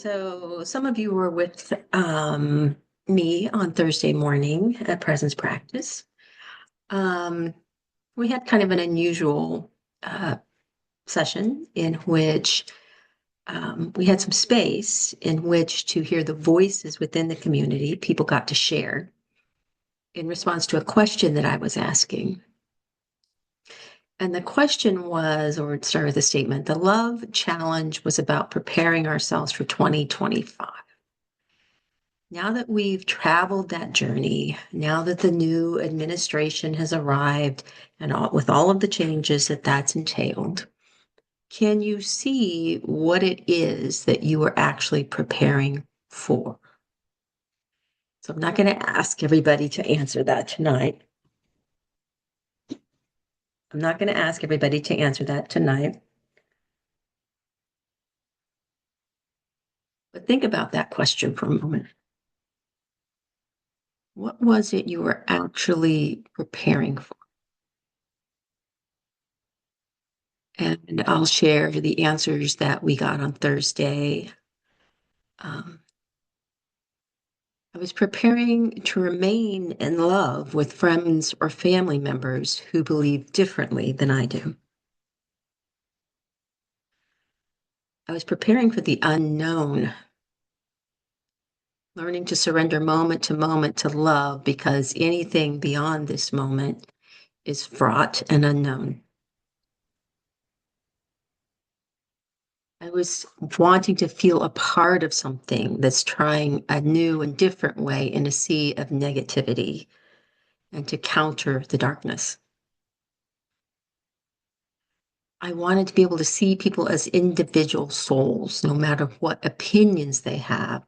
So some of you were with me on Thursday morning at Presence Practice. Um, we had kind of an unusual uh, session in which we had some space in which to hear the voices within the community. People got to share in response to a question that I was asking. And the question was, or it started with a statement, the love challenge was about preparing ourselves for 2025. Now that we've traveled that journey, now that the new administration has arrived and with all of the changes that that's entailed, can you see what it is that you are actually preparing for? So I'm not going to ask everybody to answer that tonight. I'm not going to ask everybody to answer that tonight. But think about that question for a moment. What was it you were actually preparing for? And I'll share the answers that we got on Thursday. Um, I was preparing to remain in love with friends or family members who believe differently than I do. I was preparing for the unknown, learning to surrender moment to love because anything beyond this moment is fraught and unknown. I was wanting to feel a part of something that's trying a new and different way in a sea of negativity and to counter the darkness. I wanted to be able to see people as individual souls, no matter what opinions they have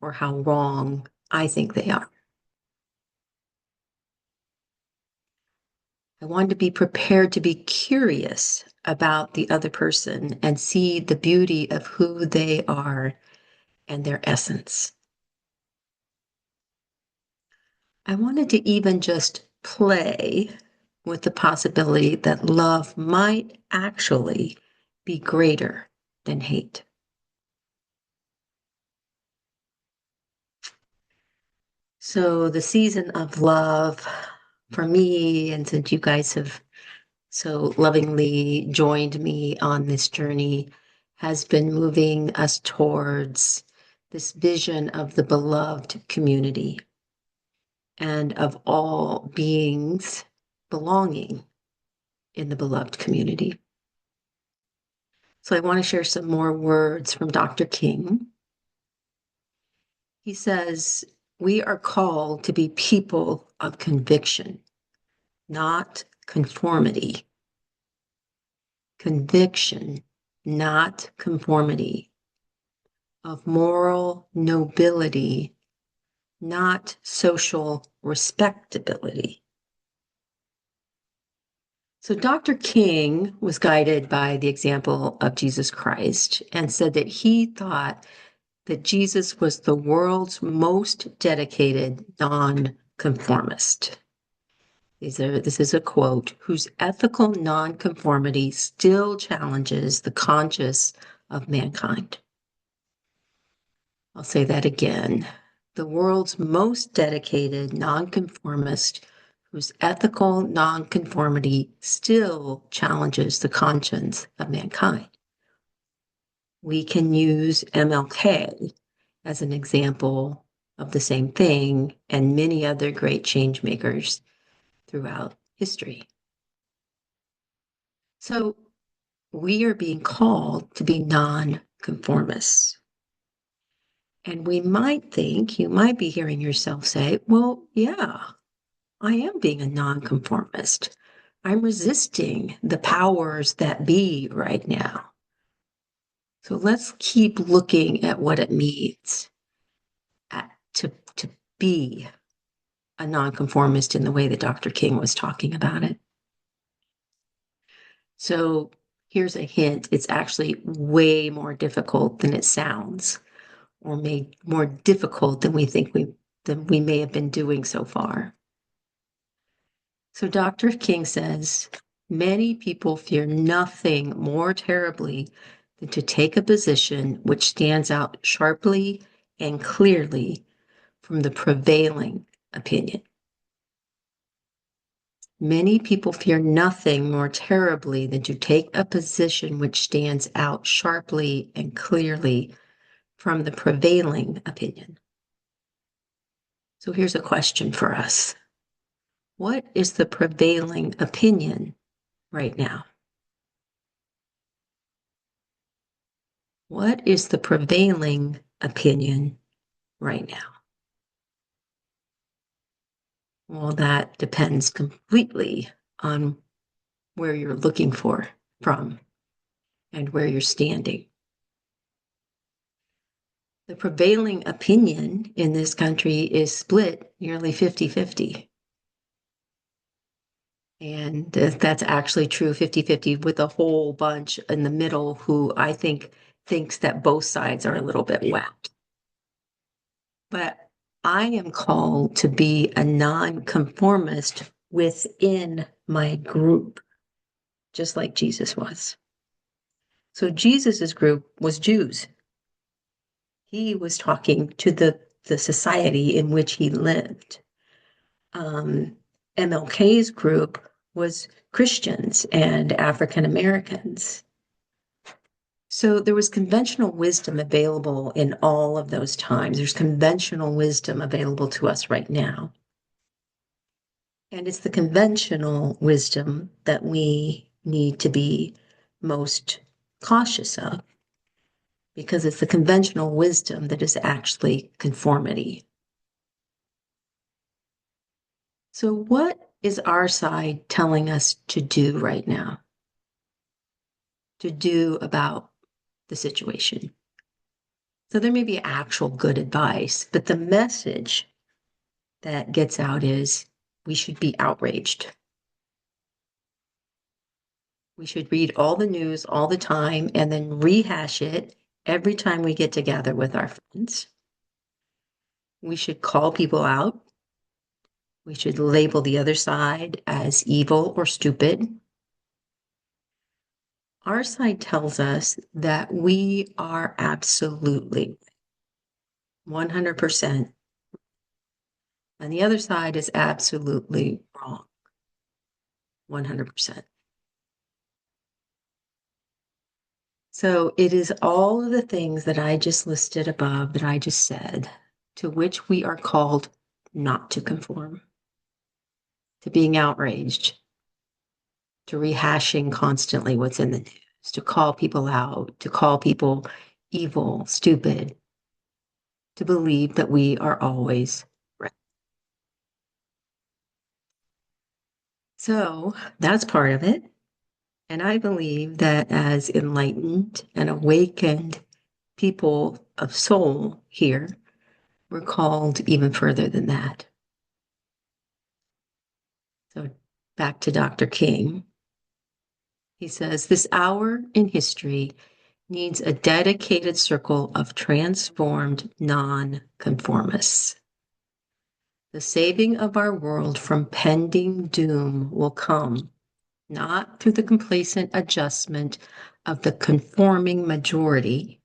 or how wrong I think they are. I wanted to be prepared to be curious about the other person and see the beauty of who they are and their essence. I wanted to even just play with the possibility that love might actually be greater than hate. So the season of love for me, and since you guys have so lovingly joined me on this journey, has been moving us towards this vision of the beloved community and of all beings belonging in the beloved community. So I want to share some more words from Dr. King. He says, we are called to be people of conviction, not conformity. Conviction, not conformity. Of moral nobility, not social respectability. So Dr. King was guided by the example of Jesus Christ and said that he thought that Jesus was the world's most dedicated non-conformist. This is a quote, whose ethical nonconformity still challenges the conscience of mankind. I'll say that again. The world's most dedicated nonconformist whose ethical nonconformity still challenges the conscience of mankind. We can use MLK as an example of the same thing and many other great change makers throughout history. So we are being called to be non-conformists. And we might think, you might be hearing yourself say, well, yeah, I am being a non-conformist. I'm resisting the powers that be right now. So let's keep looking at what it means to be a nonconformist in the way that Dr. King was talking about it. So here's a hint. It's actually way more difficult than it sounds, or made more difficult than we may have been doing so far. So Dr. King says, many people fear nothing more terribly than to take a position which stands out sharply and clearly from the prevailing opinion. Many people fear nothing more terribly than to take a position which stands out sharply and clearly from the prevailing opinion. So here's a question for us. What is the prevailing opinion right now? What is the prevailing opinion right now? Well, that depends completely on where you're looking from and where you're standing. The prevailing opinion in this country is split nearly 50-50. And that's actually true 50-50 with a whole bunch in the middle who I think thinks that both sides are a little bit whacked. But I am called to be a non-conformist within my group, just like Jesus was. So Jesus's group was Jews. He was talking to the society in which he lived. MLK's group was Christians and African Americans. So there was conventional wisdom available in all of those times. There's conventional wisdom available to us right now. And it's the conventional wisdom that we need to be most cautious of, because it's the conventional wisdom that is actually conformity. So what is our side telling us to do right now? To do about the situation? So there may be actual good advice, but the message that gets out is we should be outraged. We should read all the news all the time and then rehash it every time we get together with our friends. We should call people out. We should label the other side as evil or stupid. Our side tells us that we are absolutely 100%, and the other side is absolutely wrong, 100%. So it is all of the things that I just listed above, that I just said, to which we are called not to conform, to being outraged, to rehashing constantly what's in the news, to call people out, to call people evil, stupid, to believe that we are always right. So that's part of it. And I believe that as enlightened and awakened people of soul here, we're called even further than that. So back to Dr. King. He says, this hour in history needs a dedicated circle of transformed non-conformists. The saving of our world from pending doom will come not through the complacent adjustment of the conforming majority.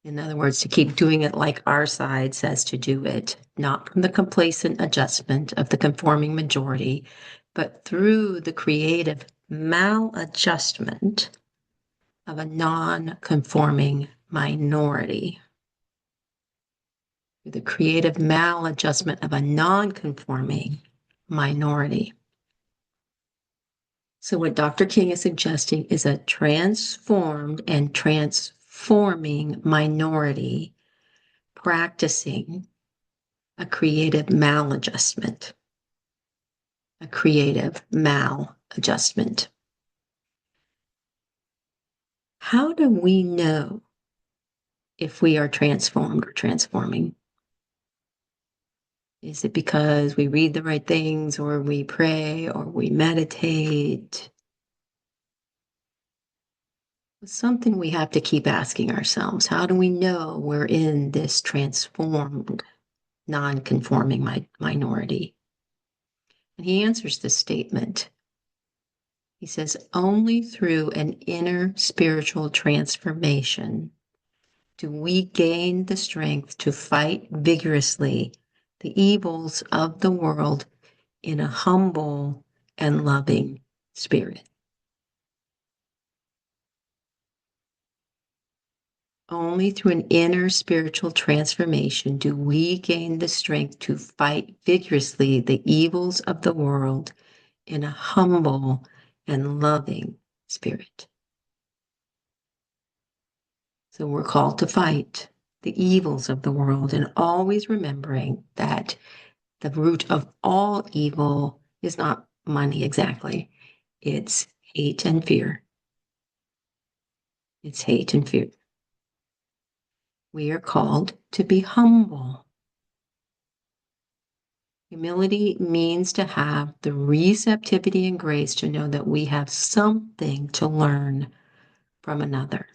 In other words, to keep doing it like our side says to do it, not from the complacent adjustment of the conforming majority, but through the creative maladjustment of a non-conforming minority. The creative maladjustment of a non-conforming minority. So what Dr. King is suggesting is a transformed and transforming minority practicing a creative maladjustment. A creative maladjustment. How do we know if we are transformed or transforming? Is it because we read the right things, or we pray, or we meditate? It's something we have to keep asking ourselves. How do we know we're in this transformed, non-conforming minority? And he answers this statement. He says, only through an inner spiritual transformation do we gain the strength to fight vigorously the evils of the world in a humble and loving spirit. Only through an inner spiritual transformation do we gain the strength to fight vigorously the evils of the world in a humble and loving spirit. So we're called to fight the evils of the world, and always remembering that the root of all evil is not money exactly. It's hate and fear. It's hate and fear. We are called to be humble. Humility means to have the receptivity and grace to know that we have something to learn from another,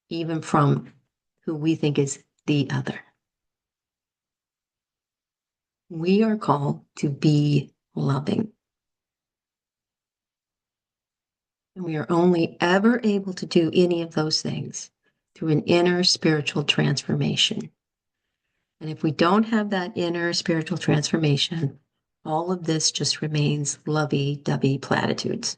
even from who we think is the other. We are called to be loving. And we are only ever able to do any of those things through an inner spiritual transformation. And if we don't have that inner spiritual transformation, all of this just remains lovey-dovey platitudes.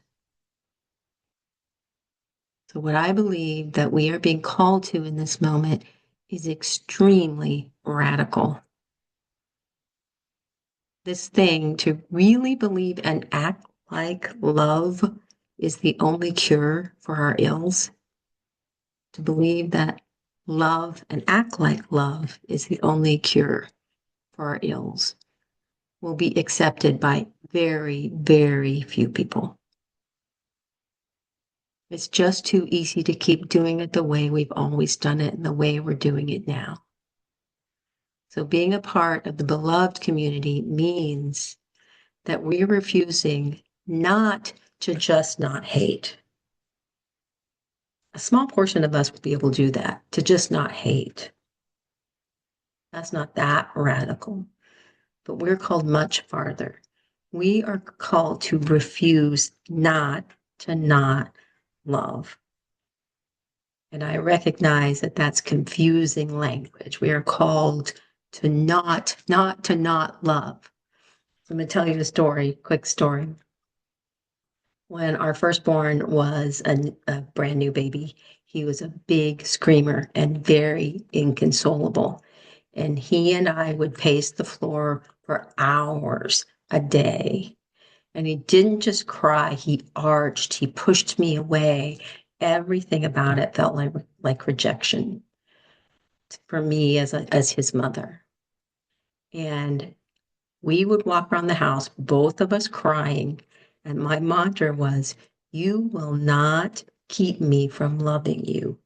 So what I believe that we are being called to in this moment is extremely radical. This thing to really believe and act like love is the only cure for our ills. To believe that love and act like love is the only cure for our ills will be accepted by very, very few people. It's just too easy to keep doing it the way we've always done it and the way we're doing it now. So being a part of the beloved community means that we're refusing not to just not hate. A small portion of us will be able to do that, to just not hate. That's not that radical, but we're called much farther. We are called to refuse not to not love. And I recognize that that's confusing language. We are called to not to not love. So I'm going to tell you a story, quick story. When our firstborn was a brand new baby, he was a big screamer and very inconsolable. And he and I would pace the floor for hours a day. And he didn't just cry, he arched, he pushed me away. Everything about it felt like rejection for me as his mother. And we would walk around the house, both of us crying. And my mantra was, you will not keep me from loving you.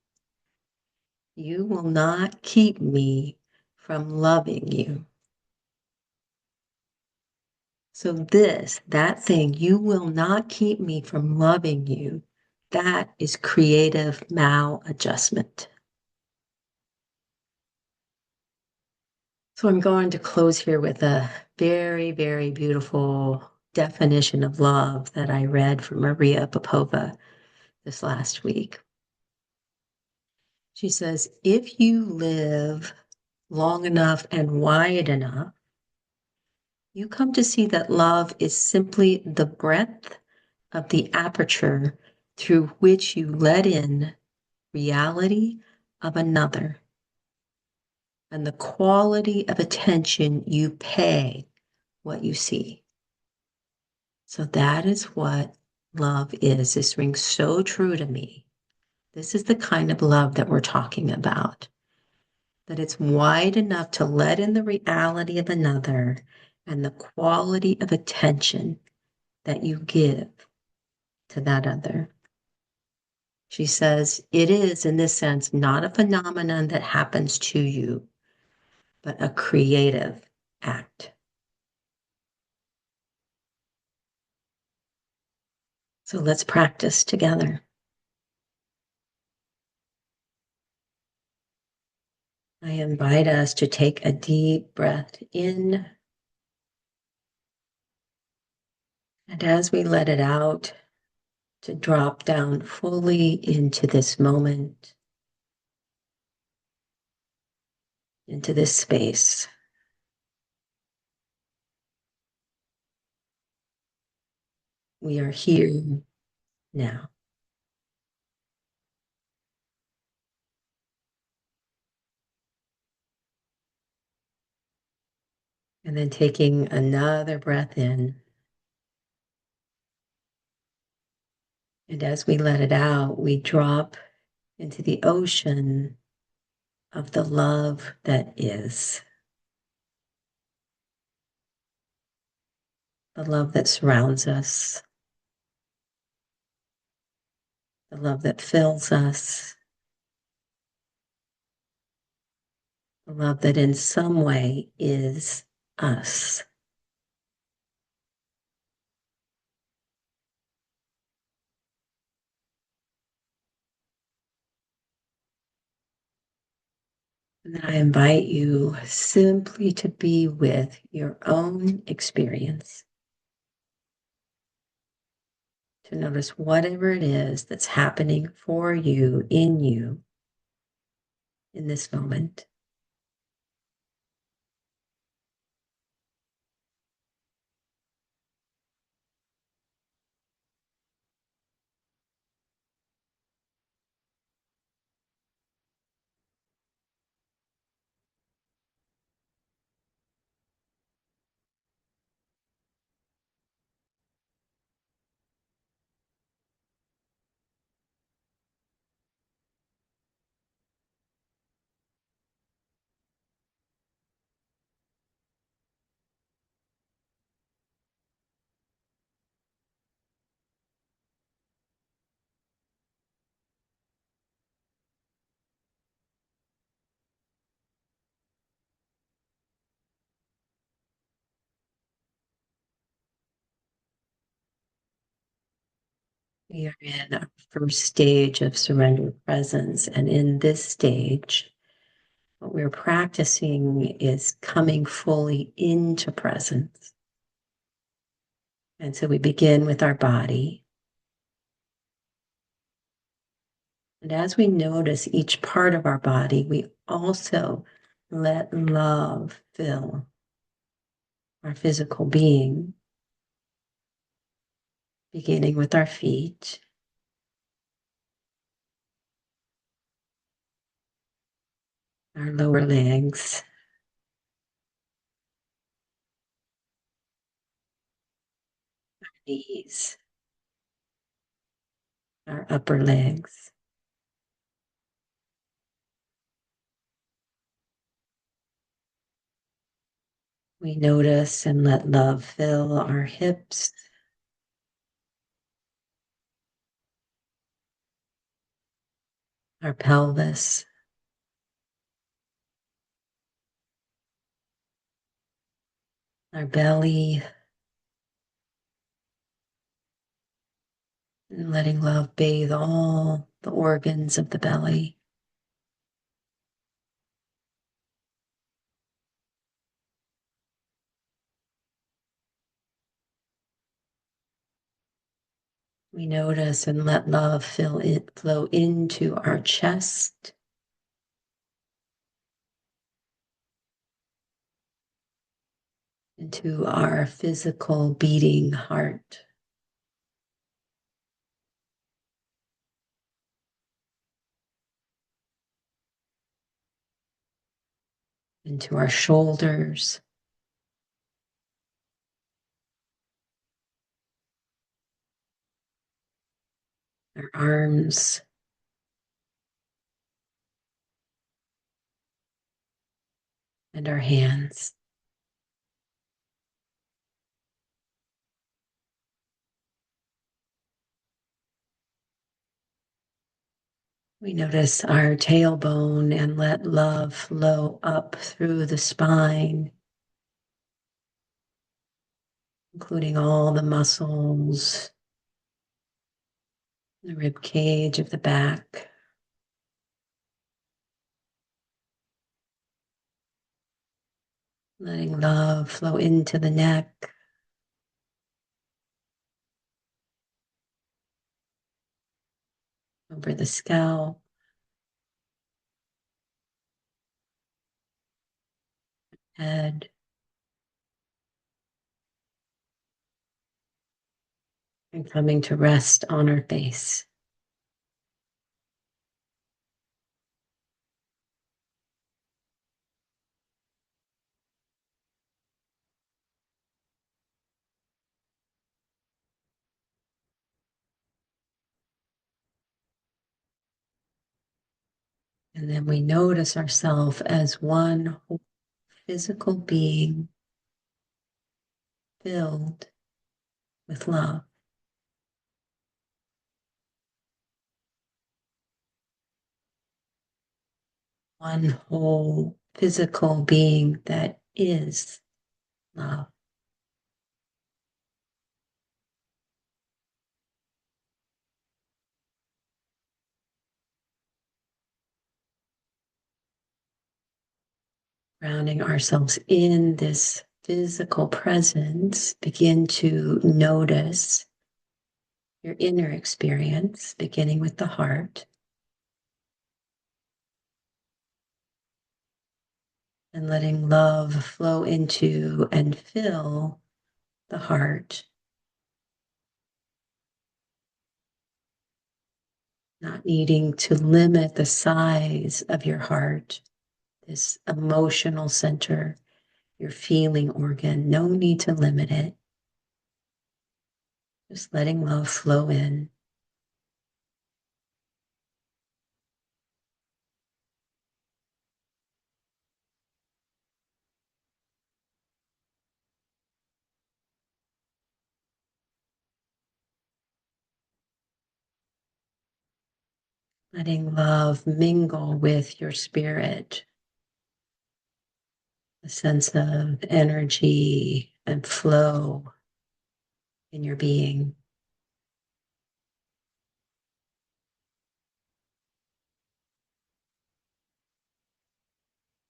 You will not keep me from loving you. So that thing, you will not keep me from loving you, that is creative maladjustment. So I'm going to close here with a very, very beautiful definition of love that I read from Maria Popova this last week. She says, if you live long enough and wide enough, you come to see that love is simply the breadth of the aperture through which you let in reality of another and the quality of attention you pay what you see. So that is what love is. This rings so true to me. This is the kind of love that we're talking about, that it's wide enough to let in the reality of another and the quality of attention that you give to that other. She says, it is, in this sense, not a phenomenon that happens to you, but a creative act. So let's practice together. I invite us to take a deep breath in. And as we let it out, to drop down fully into this moment, into this space. We are here now. And then taking another breath in. And as we let it out, we drop into the ocean of the love that is. The love that surrounds us. The love that fills us. The love that in some way is us. And then I invite you simply to be with your own experience, to notice whatever it is that's happening for you in this moment. We are in our first stage of surrender presence. And in this stage, what we're practicing is coming fully into presence. And so we begin with our body. And as we notice each part of our body, we also let love fill our physical being, beginning with our feet, our lower legs, knees, our upper legs. We notice and let love fill our hips, our pelvis, our belly, and letting love bathe all the organs of the belly. We notice and let love flow into our chest, into our physical beating heart. Into our shoulders, our arms, and our hands. We notice our tailbone and let love flow up through the spine, including all the muscles, the rib cage of the back. Letting love flow into the neck, over the scalp, head, and coming to rest on our face. And then we notice ourselves as one whole physical being filled with love. One whole physical being that is love. Grounding ourselves in this physical presence, begin to notice your inner experience, beginning with the heart, and letting love flow into and fill the heart, not needing to limit the size of your heart, this emotional center, your feeling organ. No need to limit it. Just letting love flow in. Letting love mingle with your spirit, a sense of energy and flow in your being.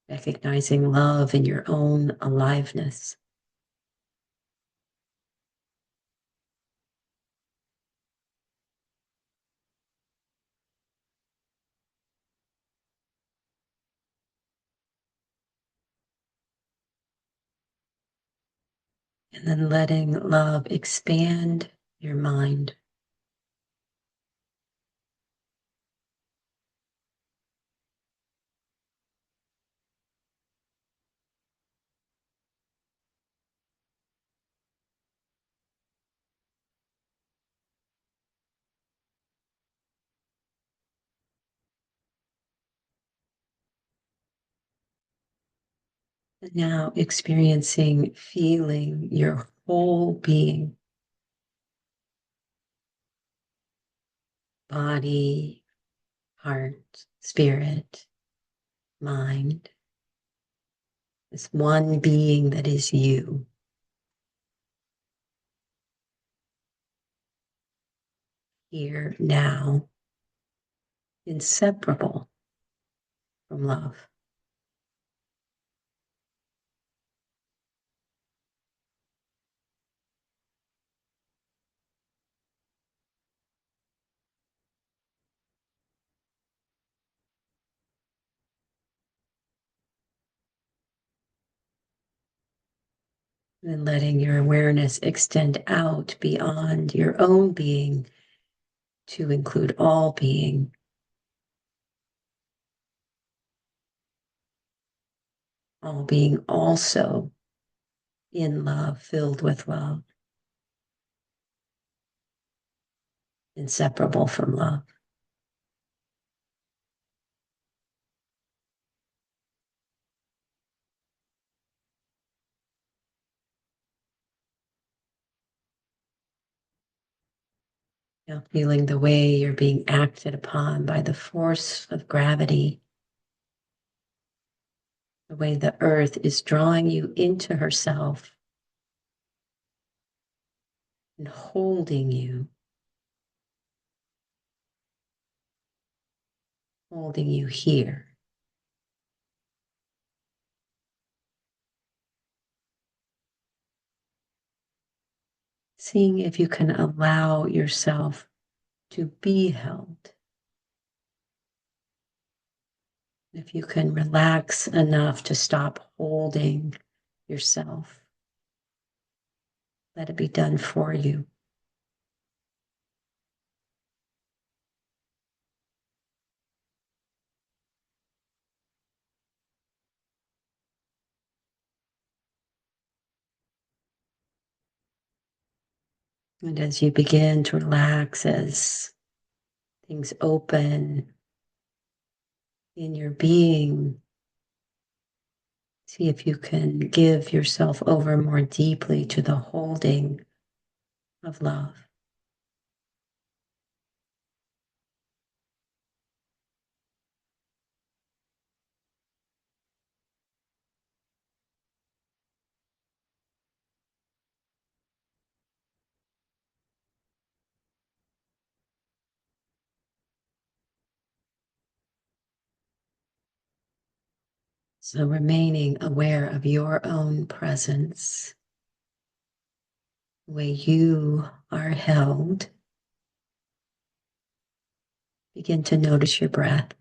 Recognizing love in your own aliveness. And then letting love expand your mind. And now experiencing, feeling your whole being, body, heart, spirit, mind, this one being that is you, here, now, inseparable from love. And letting your awareness extend out beyond your own being to include all being. All being also in love, filled with love, inseparable from love. Now feeling the way you're being acted upon by the force of gravity, the way the earth is drawing you into herself and holding you here. Seeing if you can allow yourself to be held If you can relax enough to stop holding yourself, let it be done for you. And as you begin to relax, as things open in your being, see if you can give yourself over more deeply to the holding of love. So remaining aware of your own presence, the way you are held. Begin to notice your breath.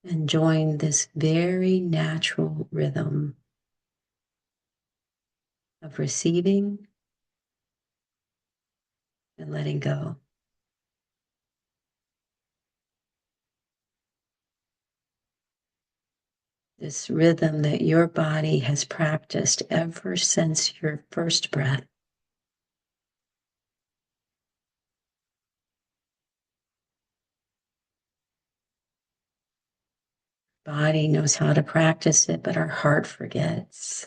And join this very natural rhythm of receiving and letting go. This rhythm that your body has practiced ever since your first breath. Body knows how to practice it, but our heart forgets.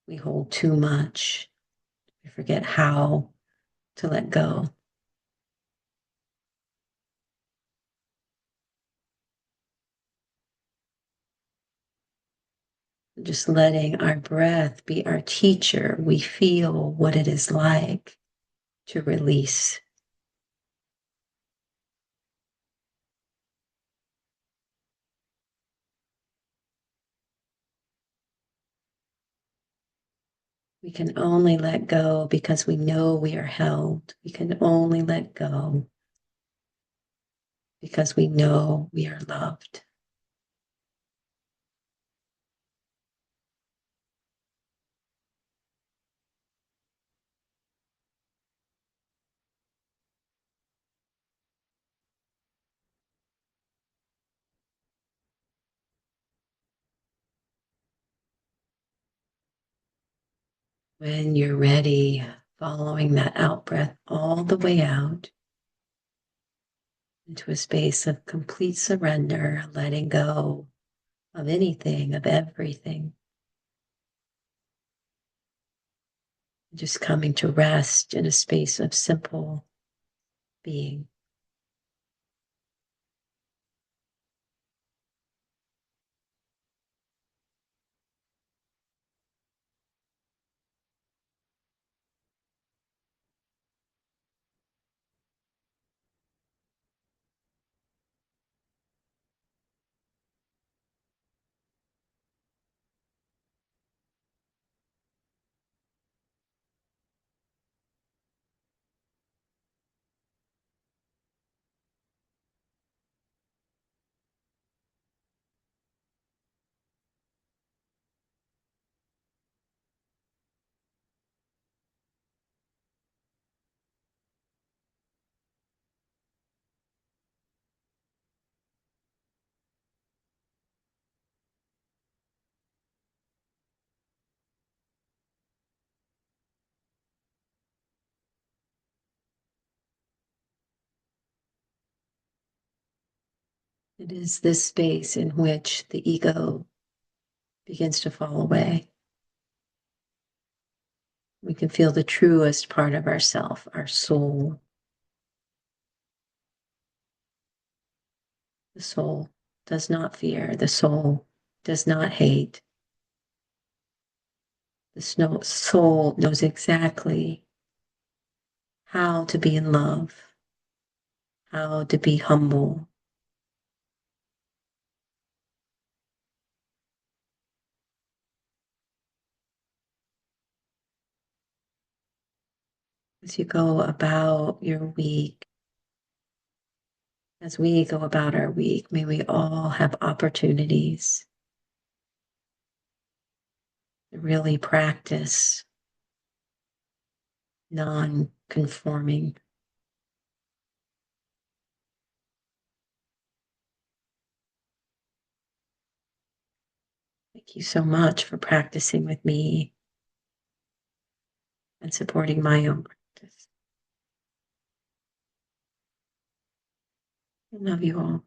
We hold too much. We forget how to let go. Just letting our breath be our teacher, we feel what it is like to release. We can only let go because we know we are held. We can only let go because we know we are loved. When you're ready, following that out breath all the way out into a space of complete surrender, letting go of anything, of everything. Just coming to rest in a space of simple being. It is this space in which the ego begins to fall away. We can feel the truest part of ourself, our soul. The soul does not fear. The soul does not hate. The soul knows exactly how to be in love, how to be humble. as you go about your week, as we go about our week, may we all have opportunities to really practice non-conforming. Thank you so much for practicing with me and supporting my own practice. I love you all.